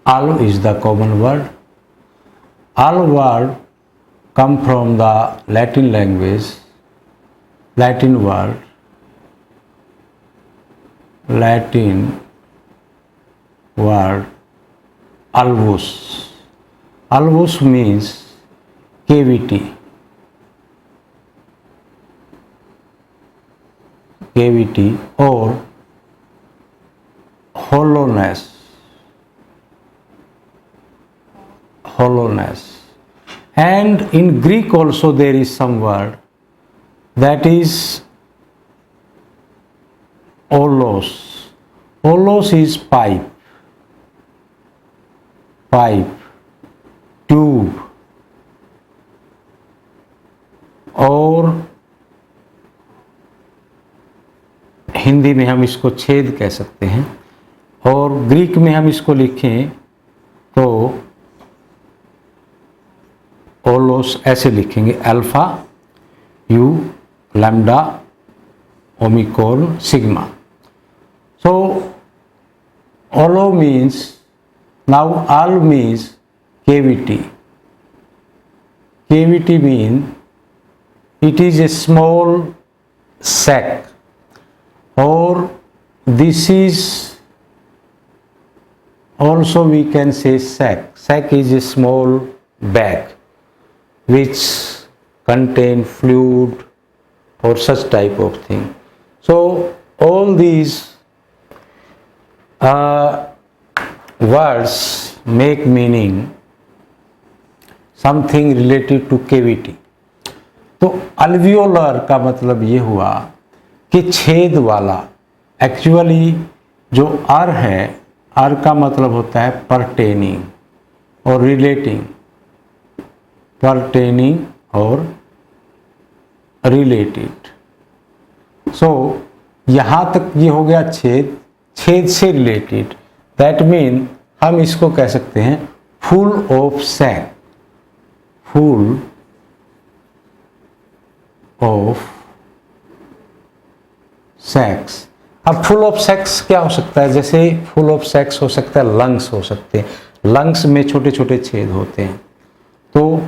Al is the common word. Al word come from the Latin language, Latin word, alvus. Alvus means cavity. Cavity or hollowness. And in Greek also there is some word that is olos. Olos is pipe, tube, और हिंदी में हम इसको छेद कह सकते हैं, और Greek में हम इसको लिखें तो ओलोस ऐसे लिखेंगे, alpha u lambda omicron sigma. So olo means, now al means cavity. Cavity means it is a small sac, or this is also we can say sac. Sac is a small bag which contain fluid or such type of thing. So all these words make meaning something related to cavity. तो alveolar का मतलब ये हुआ कि छेद वाला. Actually जो अर है, अर का मतलब होता है परटेनिंग और रिलेटिंग, परटेनिंग और रिलेटेड. सो यहाँ तक ये हो गया छेद, छेद से रिलेटेड. दैट मीन हम इसको कह सकते हैं full of sac, full of sacs. अब फुल ऑफ सैक्स क्या हो सकता है? जैसे फुल ऑफ सैक्स हो सकता है, लंग्स हो सकते हैं, लंग्स में छोटे छोटे छेद होते हैं. तो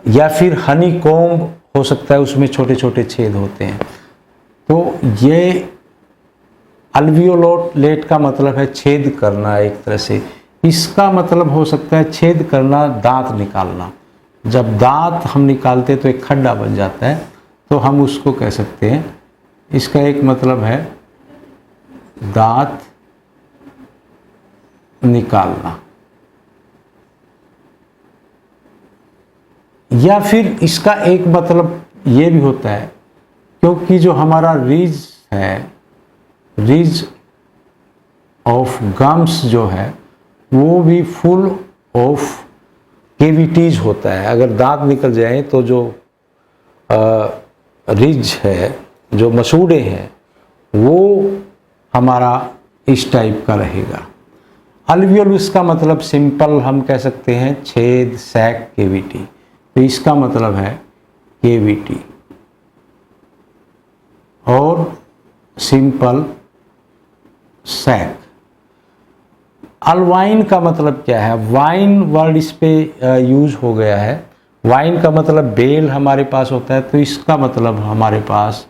या फिर हनी कॉम्ब हो सकता है, उसमें छोटे छोटे छेद होते हैं. तो ये अल्वियोलेट का मतलब है छेद करना एक तरह से. इसका मतलब हो सकता है छेद करना, दांत निकालना. जब दांत हम निकालते हैं तो एक खड्डा बन जाता है, तो हम उसको कह सकते हैं, इसका एक मतलब है दांत निकालना. या फिर इसका एक मतलब ये भी होता है, क्योंकि जो हमारा रिज है, रिज ऑफ गम्स जो है, वो भी फुल ऑफ केविटीज होता है. अगर दांत निकल जाए तो जो रिज है, जो मसूड़े हैं, वो हमारा इस टाइप का रहेगा. अल्वियोलस का मतलब सिंपल हम कह सकते हैं छेद, सैक, केविटी. तो इसका मतलब है केविटी और सिंपल सैक. अल्वाइन का मतलब क्या है? वाइन वर्ड इस पे यूज हो गया है. वाइन का मतलब बेल हमारे पास होता है, तो इसका मतलब हमारे पास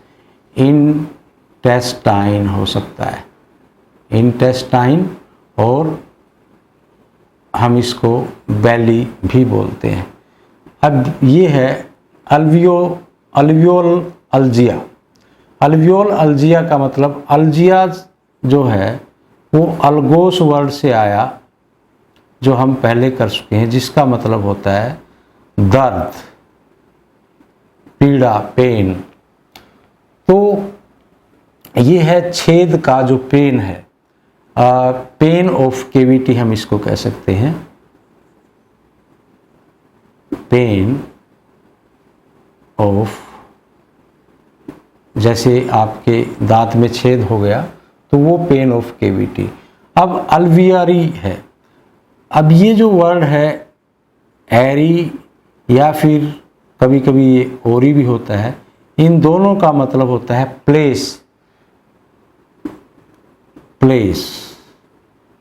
इंटेस्टाइन हो सकता है, इंटेस्टाइन, और हम इसको बेली भी बोलते हैं. अब ये है अल्वियोल अल्जिया. अल्वियोल अल्जिया का मतलब, अल्जिया जो है वो अल्गोस वर्ड से आया, जो हम पहले कर चुके हैं, जिसका मतलब होता है दर्द, पीड़ा, पेन. तो ये है छेद का जो पेन है, पेन ऑफ केविटी हम इसको कह सकते हैं. पेन ऑफ, जैसे आपके दांत में छेद हो गया तो वो पेन ऑफ केविटी. अब अल्वियरी है. अब ये जो वर्ड है एरी या फिर कभी कभी ये ओरी भी होता है, इन दोनों का मतलब होता है प्लेस, प्लेस.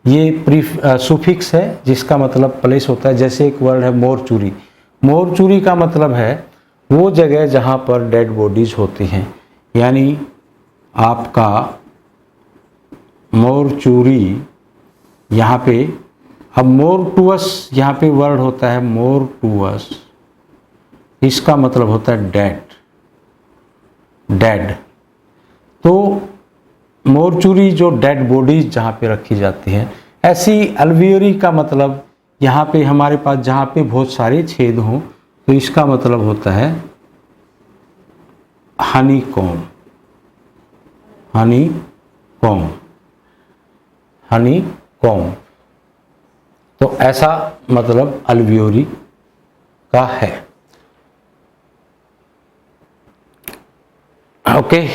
ये सुफिक्स है जिसका मतलब प्लेस होता है। जैसे एक वर्ड है मोरचूरी, मोरचूरी का मतलब है वो जगह जहाँ पर डेड बॉडीज होती हैं, यानी आपका मोरचूरी यहाँ पे। अब मोरटुअस यहाँ पे वर्ड होता है मोरटुअस, इसका मतलब होता है डेड, डेड। तो मोरचूरी जो डेड बॉडीज जहाँ पे रखी जाती हैं। ऐसी अल्वियोरी का मतलब यहाँ पे हमारे पास जहाँ पे बहुत सारे छेद हों, तो इसका मतलब होता है Honey com, Honey com, Honey com. तो ऐसा मतलब अल्वियोरी का है। ओके।